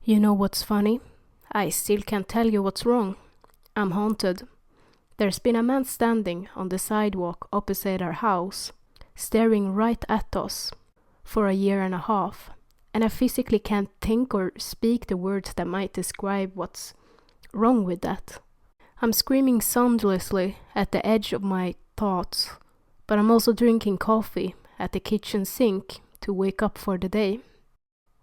You know what's funny? I still can't tell you what's wrong. I'm haunted. There's been a man standing on the sidewalk opposite our house, staring right at us, for a year and a half, and I physically can't think or speak the words that might describe what's wrong with that. I'm screaming soundlessly at the edge of my thoughts, but I'm also drinking coffee at the kitchen sink to wake up for the day.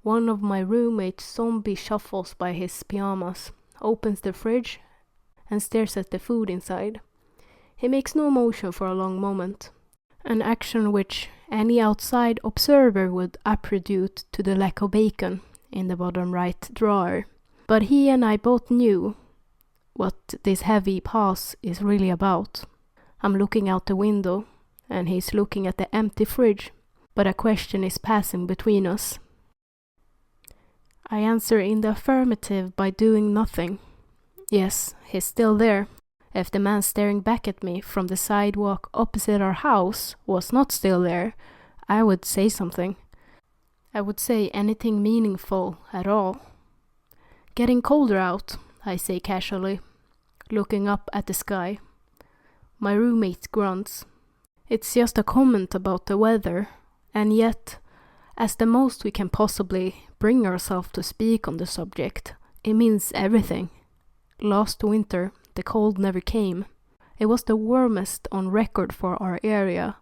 One of my roommates zombie shuffles by his pajamas, opens the fridge, and stares at the food inside. He makes no motion for a long moment, an action which any outside observer would attribute to the lack of bacon in the bottom right drawer. But he and I both knew what this heavy pause is really about. I'm looking out the window, and he's looking at the empty fridge, but a question is passing between us. I answer in the affirmative by doing nothing. Yes, he's still there. If the man staring back at me from the sidewalk opposite our house was not still there, I would say something. I would say anything meaningful at all. Getting colder out, I say casually, looking up at the sky. My roommate grunts. It's just a comment about the weather, and yet, as the most we can possibly bring ourselves to speak on the subject, it means everything. Last winter, the cold never came. It was the warmest on record for our area,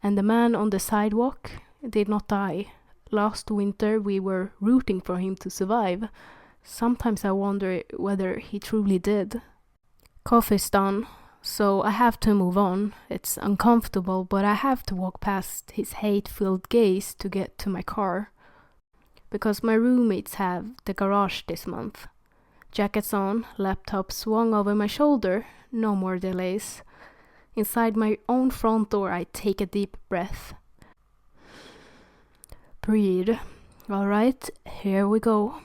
and the man on the sidewalk did not die. Last winter we were rooting for him to survive. Sometimes I wonder whether he truly did. Coffee's done, so I have to move on. It's uncomfortable, but I have to walk past his hate-filled gaze to get to my car. Because my roommates have the garage this month. Jackets on, laptop swung over my shoulder, no more delays. Inside my own front door I take a deep breath. Breathe. Alright, here we go.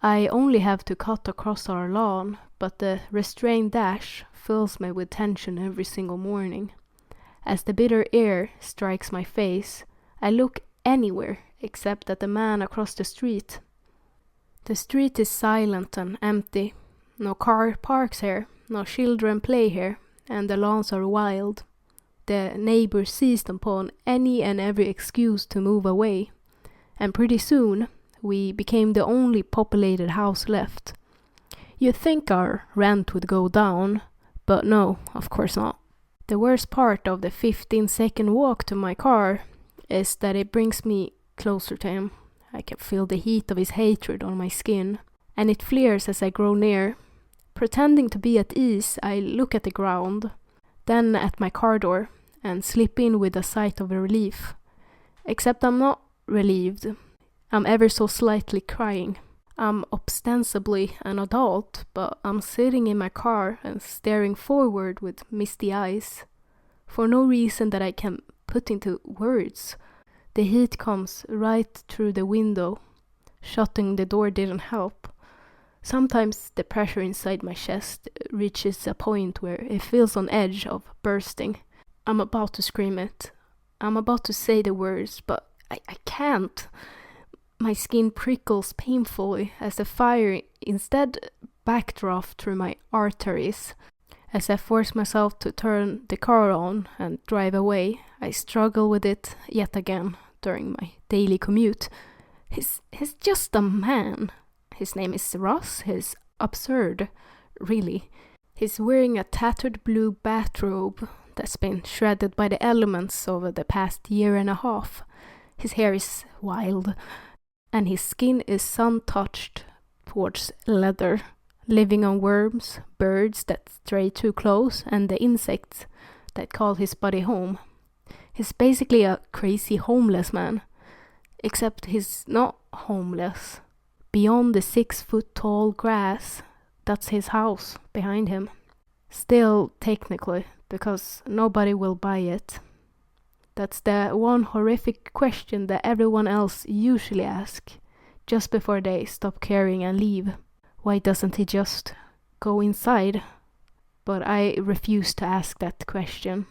I only have to cut across our lawn, but the restrained dash fills me with tension every single morning. As the bitter air strikes my face, I look anywhere except at the man across the street. The street is silent and empty. No car parks here, no children play here, and the lawns are wild. The neighbors seized upon any and every excuse to move away, and pretty soon we became the only populated house left. You'd think our rent would go down, but no, of course not. The worst part of the 15-second walk to my car is that it brings me closer to him. I can feel the heat of his hatred on my skin, and it flares as I grow near. Pretending to be at ease, I look at the ground, then at my car door, and slip in with a sigh of relief. Except I'm not relieved. I'm ever so slightly crying. I'm ostensibly an adult, but I'm sitting in my car and staring forward with misty eyes. For no reason that I can put into words. The heat comes right through the window. Shutting the door didn't help. Sometimes the pressure inside my chest reaches a point where it feels on edge of bursting. I'm about to scream it. I'm about to say the words, but I can't. My skin prickles painfully as the fire instead backdraft through my arteries. As I force myself to turn the car on and drive away, I struggle with it yet again during my daily commute. He's just a man. His name is Ross. He's absurd, really. He's wearing a tattered blue bathrobe that's been shredded by the elements over the past year and a half. His hair is wild, and his skin is sun-touched towards leather, living on worms, birds that stray too close, and the insects that call his body home. He's basically a crazy homeless man, except he's not homeless. Beyond the 6-foot-tall grass, that's his house behind him. Still, technically, because nobody will buy it. That's the one horrific question that everyone else usually asks, just before they stop caring and leave. Why doesn't he just go inside? But I refuse to ask that question.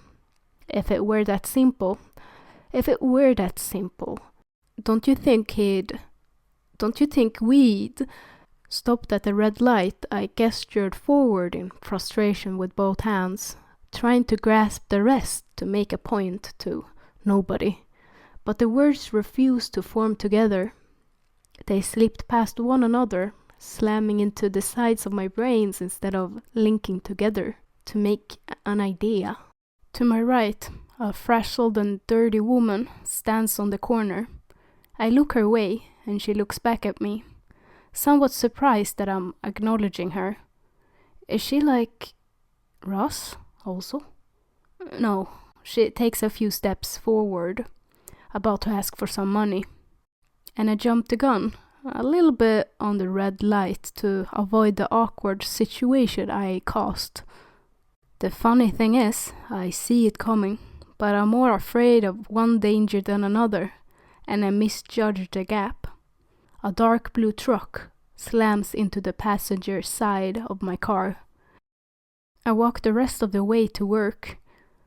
If it were that simple, don't you think he'd Don't you think we'd... Stopped at the red light, I gestured forward in frustration with both hands, trying to grasp the rest to make a point to nobody. But the words refused to form together. They slipped past one another, slamming into the sides of my brains instead of linking together to make an idea. To my right, a frazzled and dirty woman stands on the corner. I look her way, and she looks back at me, somewhat surprised that I'm acknowledging her. Is she like Ross also? No, she takes a few steps forward, about to ask for some money. And I jumped the gun, a little bit on the red light to avoid the awkward situation I caused. The funny thing is, I see it coming, but I'm more afraid of one danger than another, and I misjudge the gap. A dark blue truck slams into the passenger side of my car. I walk the rest of the way to work,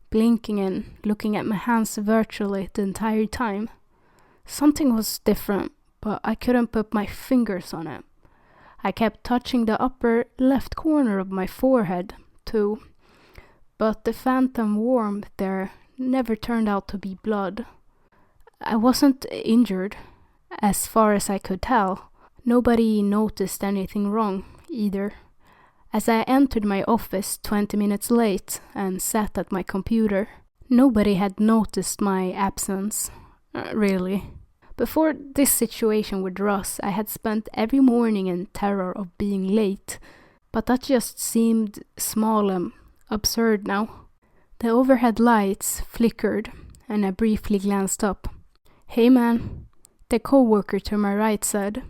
blinking and looking at my hands virtually the entire time. Something was different, but I couldn't put my fingers on it. I kept touching the upper left corner of my forehead, too, but the phantom warmth there never turned out to be blood. I wasn't injured, as far as I could tell. Nobody noticed anything wrong, either. As I entered my office 20 minutes late and sat at my computer, nobody had noticed my absence, really. Before this situation with Ross, I had spent every morning in terror of being late, but that just seemed small and absurd now. The overhead lights flickered, and I briefly glanced up. "Hey man," the co-worker to my right said,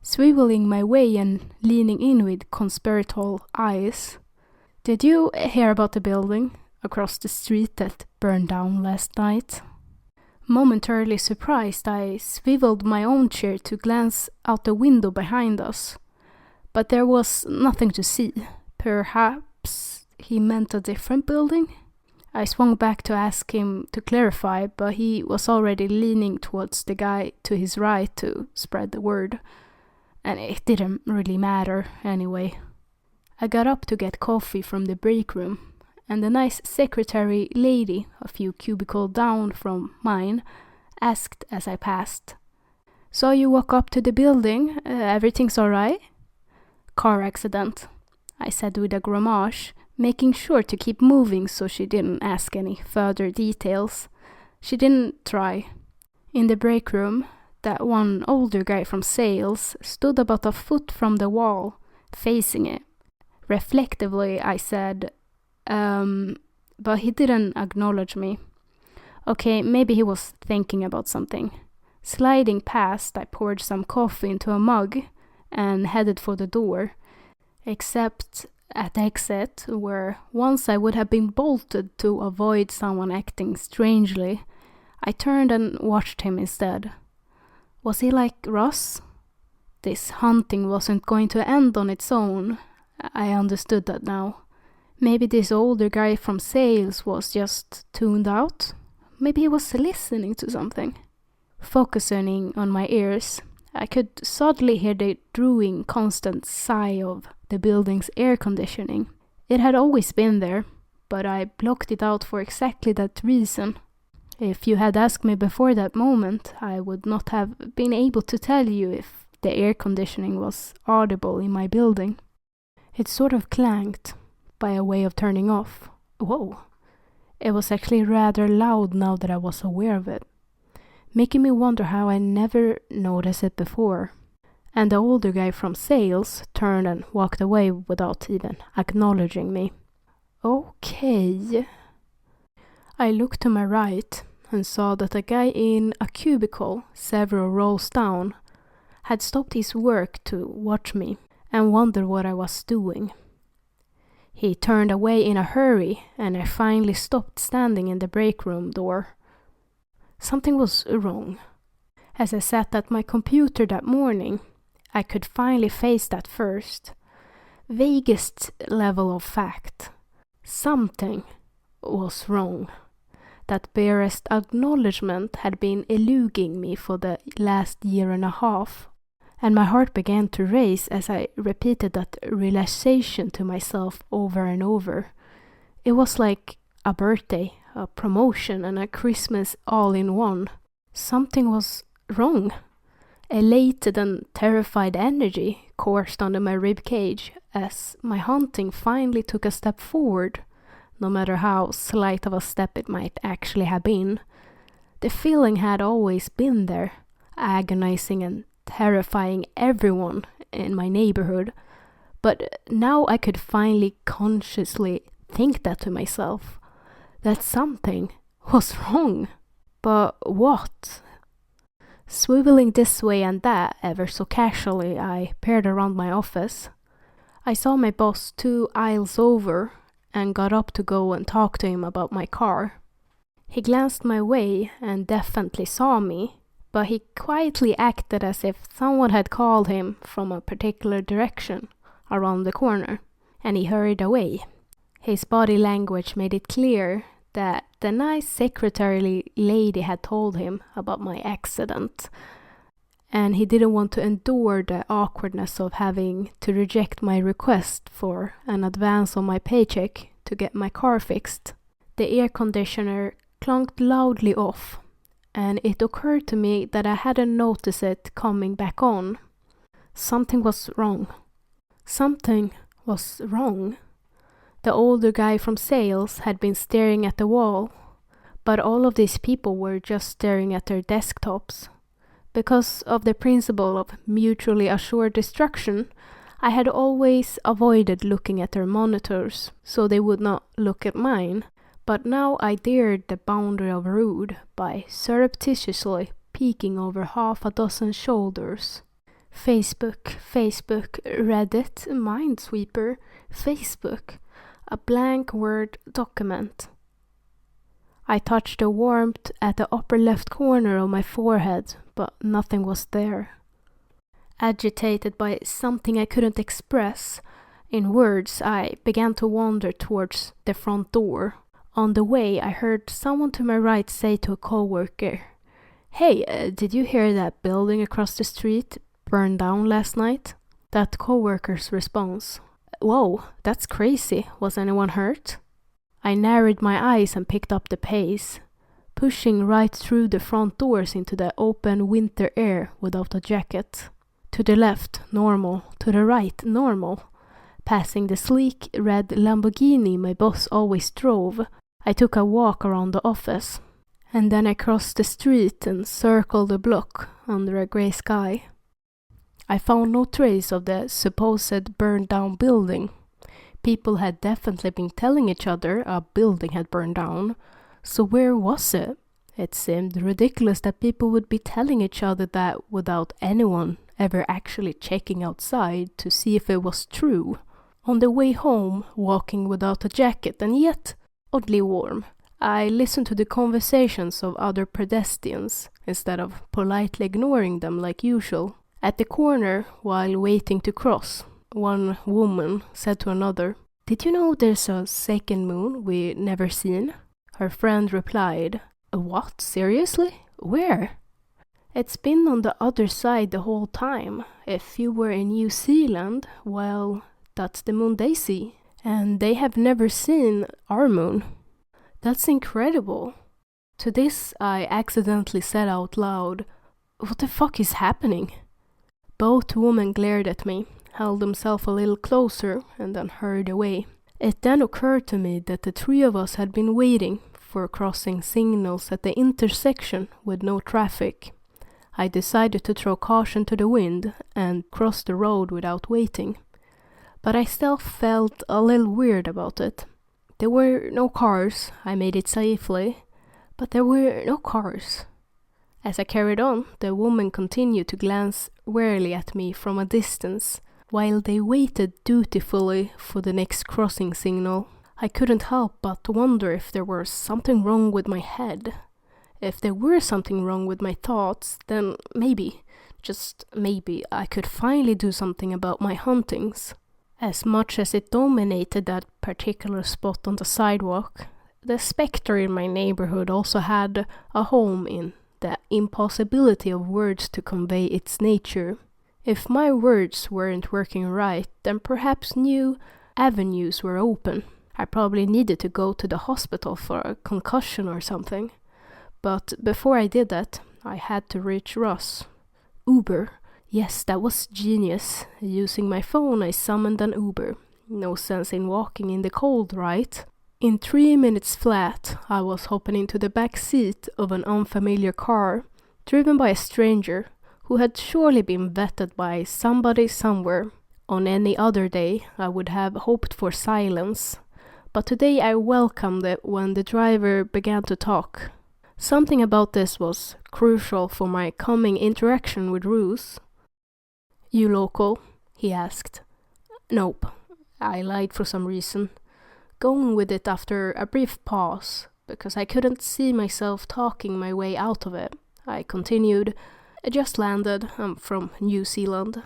swiveling my way and leaning in with conspiratorial eyes. "Did you hear about the building across the street that burned down last night?" Momentarily surprised, I swiveled my own chair to glance out the window behind us. But there was nothing to see. Perhaps he meant a different building? I swung back to ask him to clarify, but he was already leaning towards the guy to his right to spread the word. And it didn't really matter anyway. I got up to get coffee from the break room, and the nice secretary lady, a few cubicles down from mine, asked as I passed, "Saw you walk up to the building, everything's alright?" "Car accident," I said with a grimace, making sure to keep moving so she didn't ask any further details. She didn't try. In the break room, that one older guy from sales stood about a foot from the wall, facing it. Reflectively, I said, but he didn't acknowledge me. Okay, maybe he was thinking about something. Sliding past, I poured some coffee into a mug and headed for the door, except at the exit, where once I would have been bolted to avoid someone acting strangely, I turned and watched him instead. Was he like Ross? This hunting wasn't going to end on its own. I understood that now. Maybe this older guy from sales was just tuned out. Maybe he was listening to something. Focusing on my ears, I could suddenly hear the drooling constant sigh of the building's air conditioning. It had always been there, but I blocked it out for exactly that reason. If you had asked me before that moment, I would not have been able to tell you if the air conditioning was audible in my building. It sort of clanked, by a way of turning off. Whoa! It was actually rather loud now that I was aware of it, making me wonder how I never noticed it before. And the older guy from sales turned and walked away without even acknowledging me. Okay. I looked to my right and saw that a guy in a cubicle several rows down had stopped his work to watch me and wondered what I was doing. He turned away in a hurry, and I finally stopped standing in the break room door. Something was wrong. As I sat at my computer that morning, I could finally face that first, vaguest level of fact. Something was wrong. That barest acknowledgement had been eluding me for the last year and a half, and my heart began to race as I repeated that realization to myself over and over. It was like a birthday, a promotion, and a Christmas all in one. Something was wrong. Elated and terrified energy coursed under my ribcage as my hunting finally took a step forward, no matter how slight of a step it might actually have been. The feeling had always been there, agonizing and terrifying everyone in my neighborhood, but now I could finally consciously think that to myself, that something was wrong. But what? Swiveling this way and that ever so casually, I peered around my office. I saw my boss 2 aisles over and got up to go and talk to him about my car. He glanced my way and definitely saw me, but he quietly acted as if someone had called him from a particular direction around the corner, and he hurried away. His body language made it clear that the nice secretary lady had told him about my accident, and he didn't want to endure the awkwardness of having to reject my request for an advance on my paycheck to get my car fixed. The air conditioner clunked loudly off, and it occurred to me that I hadn't noticed it coming back on. Something was wrong. Something was wrong. The older guy from sales had been staring at the wall, but all of these people were just staring at their desktops. Because of the principle of mutually assured destruction, I had always avoided looking at their monitors, so they would not look at mine. But now I dared the boundary of rude by surreptitiously peeking over 6 shoulders. Facebook, Reddit, Minesweeper, Facebook. A blank Word document. I touched the warmth at the upper left corner of my forehead, but nothing was there. Agitated by something I couldn't express in words, I began to wander towards the front door. On the way, I heard someone to my right say to a coworker, "Hey, did you hear that building across the street burned down last night?" That coworker's response, "Whoa, that's crazy. Was anyone hurt?" I narrowed my eyes and picked up the pace, pushing right through the front doors into the open winter air without a jacket. To the left, normal. To the right, normal. Passing the sleek red Lamborghini my boss always drove, I took a walk around the office, and then I crossed the street and circled the block under a grey sky. I found no trace of the supposed burned-down building. People had definitely been telling each other a building had burned down, so where was it? It seemed ridiculous that people would be telling each other that without anyone ever actually checking outside to see if it was true. On the way home, walking without a jacket and yet oddly warm, I listened to the conversations of other pedestrians instead of politely ignoring them like usual. At the corner, while waiting to cross, one woman said to another, "Did you know there's a second moon we never seen?" Her friend replied, "What? Seriously? Where?" "It's been on the other side the whole time. If you were in New Zealand, well, that's the moon they see. And they have never seen our moon." "That's incredible." To this, I accidentally said out loud, "What the fuck is happening?" Both women glared at me, held themselves a little closer, and then hurried away. It then occurred to me that the 3 of us had been waiting for crossing signals at the intersection with no traffic. I decided to throw caution to the wind and cross the road without waiting. But I still felt a little weird about it. There were no cars, I made it safely, but there were no cars. As I carried on, the woman continued to glance warily at me from a distance, while they waited dutifully for the next crossing signal. I couldn't help but wonder if there was something wrong with my head. If there were something wrong with my thoughts, then maybe, just maybe, I could finally do something about my hauntings. As much as it dominated that particular spot on the sidewalk, the spectre in my neighborhood also had a home in the impossibility of words to convey its nature. If my words weren't working right, then perhaps new avenues were open. I probably needed to go to the hospital for a concussion or something. But before I did that, I had to reach Ross. Uber. Yes, that was genius. Using my phone, I summoned an Uber. No sense in walking in the cold, right? In 3 minutes flat, I was hopping into the back seat of an unfamiliar car, driven by a stranger who had surely been vetted by somebody somewhere. On any other day, I would have hoped for silence, but today I welcomed it when the driver began to talk. Something about this was crucial for my coming interaction with Roos. "You local?" he asked. "Nope," I lied for some reason, going with it after a brief pause, because I couldn't see myself talking my way out of it. I continued, "I just landed. I'm from New Zealand."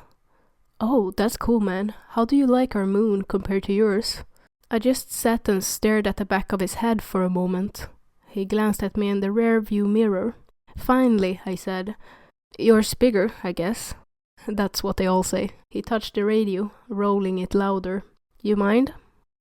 "Oh, that's cool, man. How do you like our moon compared to yours?" I just sat and stared at the back of his head for a moment. He glanced at me in the rear view mirror. "Finally," I said. "Yours bigger, I guess." "That's what they all say." He touched the radio, rolling it louder. "You mind?"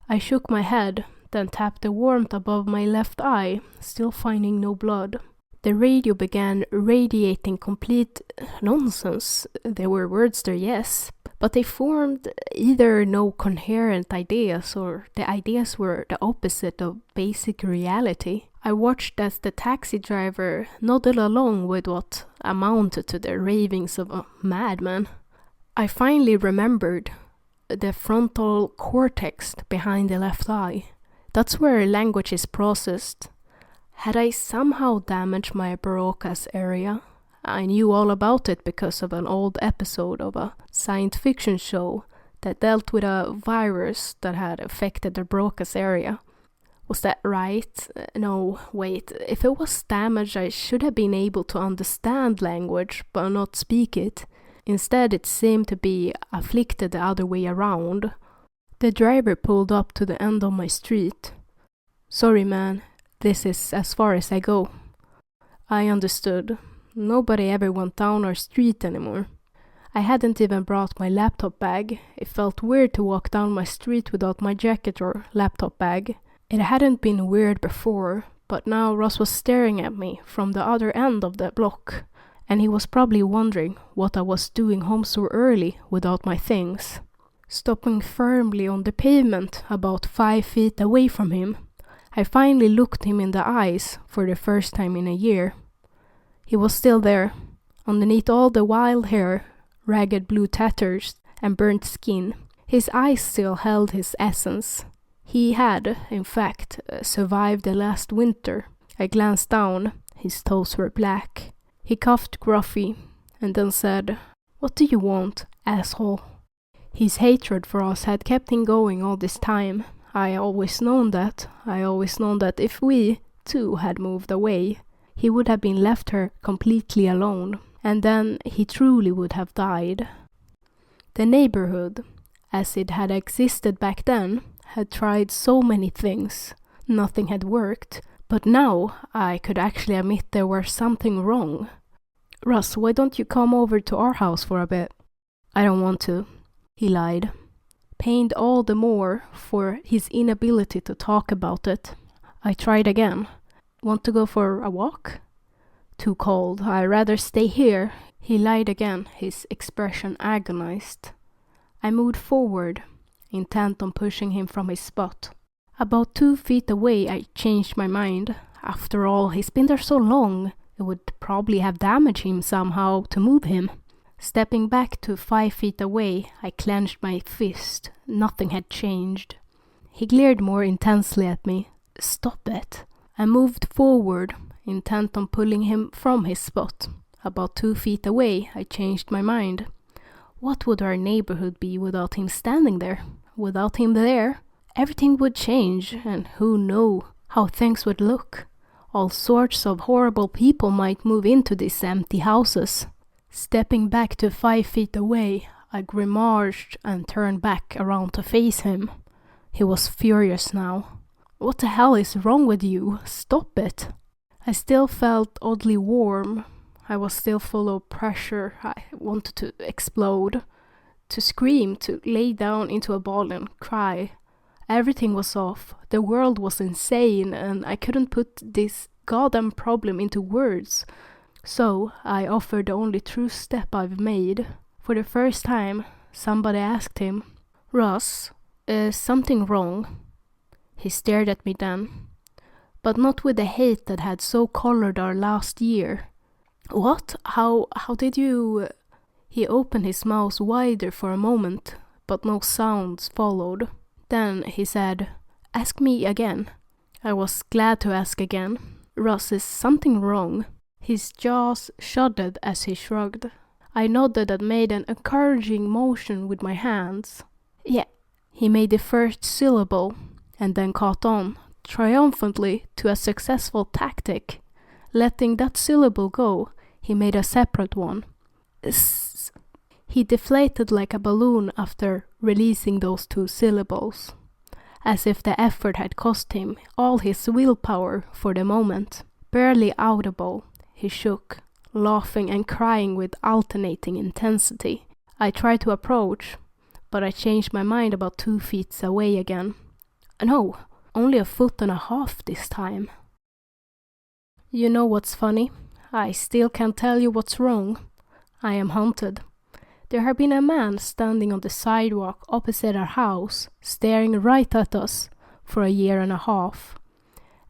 I shook my head, then tapped the warmth above my left eye, still finding no blood. The radio began radiating complete nonsense. There were words there, yes, but they formed either no coherent ideas or the ideas were the opposite of basic reality. I watched as the taxi driver nodded along with what amounted to the ravings of a madman. I finally remembered the frontal cortex behind the left eye. That's where language is processed. Had I somehow damaged my Broca's area? I knew all about it because of an old episode of a science fiction show that dealt with a virus that had affected the Broca's area. Was that right? No, wait. If it was damaged, I should have been able to understand language, but not speak it. Instead, it seemed to be afflicted the other way around. The driver pulled up to the end of my street. "Sorry, man. This is as far as I go." I understood. Nobody ever went down our street anymore. I hadn't even brought my laptop bag. It felt weird to walk down my street without my jacket or laptop bag. It hadn't been weird before, but now Ross was staring at me from the other end of the block, and he was probably wondering what I was doing home so early without my things. Stopping firmly on the pavement about 5 feet away from him, I finally looked him in the eyes for the first time in a year. He was still there, underneath all the wild hair, ragged blue tatters, and burnt skin. His eyes still held his essence. He had, in fact, survived the last winter. I glanced down. His toes were black. He coughed gruffly, and then said, "What do you want, asshole?" His hatred for us had kept him going all this time. I always known that. I always known that if we, too, had moved away, he would have been left her completely alone, and then he truly would have died. The neighborhood, as it had existed back then, had tried so many things. Nothing had worked, but now I could actually admit there was something wrong. "Russ, why don't you come over to our house for a bit?" "I don't want to," he lied, pained all the more for his inability to talk about it. I tried again. "Want to go for a walk?" "Too cold. I'd rather stay here." He lied again, his expression agonized. I moved forward, intent on pushing him from his spot. About 2 feet away, I changed my mind. After all, he's been there so long, it would probably have damaged him somehow to move him. Stepping back to 5 feet away, I clenched my fist. Nothing had changed. He glared more intensely at me. "Stop it." I moved forward, intent on pulling him from his spot. About 2 feet away, I changed my mind. What would our neighborhood be without him standing there? Without him there, everything would change, and who knows how things would look. All sorts of horrible people might move into these empty houses. Stepping back to 5 feet away, I grimaced and turned back around to face him. He was furious now. "What the hell is wrong with you? Stop it." I still felt oddly warm. I was still full of pressure. I wanted to explode, to scream, to lay down into a ball and cry. Everything was off. The world was insane, and I couldn't put this goddamn problem into words. So I offered the only true step I've made. For the first time, somebody asked him, "Ross, is something wrong?" He stared at me then, but not with the hate that had so colored our last year. "What? How did you..." He opened his mouth wider for a moment, but no sounds followed. Then he said, "Ask me again." I was glad to ask again. "Ross, is something wrong?" His jaws shuddered as he shrugged. I nodded and made an encouraging motion with my hands. "Yeah." He made the first syllable, and then caught on, triumphantly, to a successful tactic. Letting that syllable go, he made a separate one. S. He deflated like a balloon after releasing those 2 syllables, as if the effort had cost him all his willpower for the moment. Barely audible, he shook, laughing and crying with alternating intensity. I tried to approach, but I changed my mind about 2 feet away again. No, only 1.5 feet this time. You know what's funny? I still can't tell you what's wrong. I am haunted. There had been a man standing on the sidewalk opposite our house, staring right at us for 1.5 years.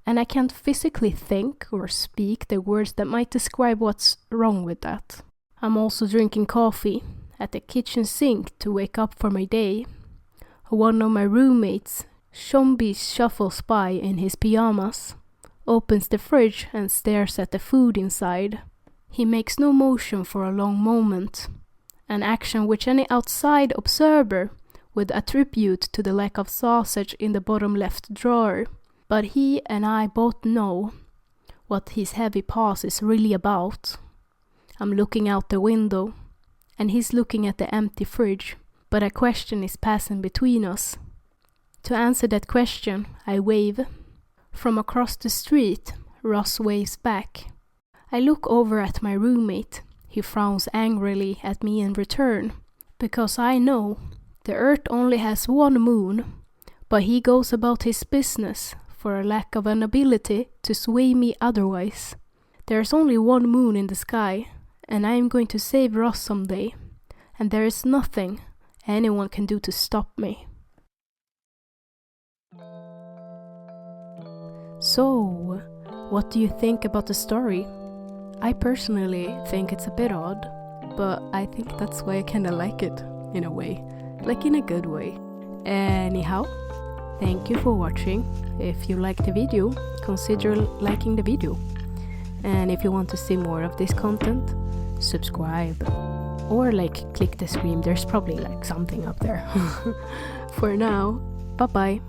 And I can't physically think or speak the words that might describe what's wrong with that. I'm also drinking coffee at the kitchen sink to wake up for my day. One of my roommates, Shombi, shuffles by in his pajamas, opens the fridge and stares at the food inside. He makes no motion for a long moment, an action which any outside observer would attribute to the lack of sausage in the bottom left drawer. But he and I both know what his heavy pause is really about. I'm looking out the window, and he's looking at the empty fridge, but a question is passing between us. To answer that question, I wave. From across the street, Ross waves back. I look over at my roommate. He frowns angrily at me in return, because I know the earth only has 1 moon, but he goes about his business for a lack of an ability to sway me otherwise. There's only 1 moon in the sky, and I am going to save Ross someday, and there is nothing anyone can do to stop me. So, what do you think about the story? I personally think it's a bit odd, but I think that's why I kinda like it, in a way. Like in a good way. Anyhow, thank you for watching. If you liked the video, consider liking the video. And if you want to see more of this content, subscribe. Or click the screen, there's probably something up there. For now, bye bye.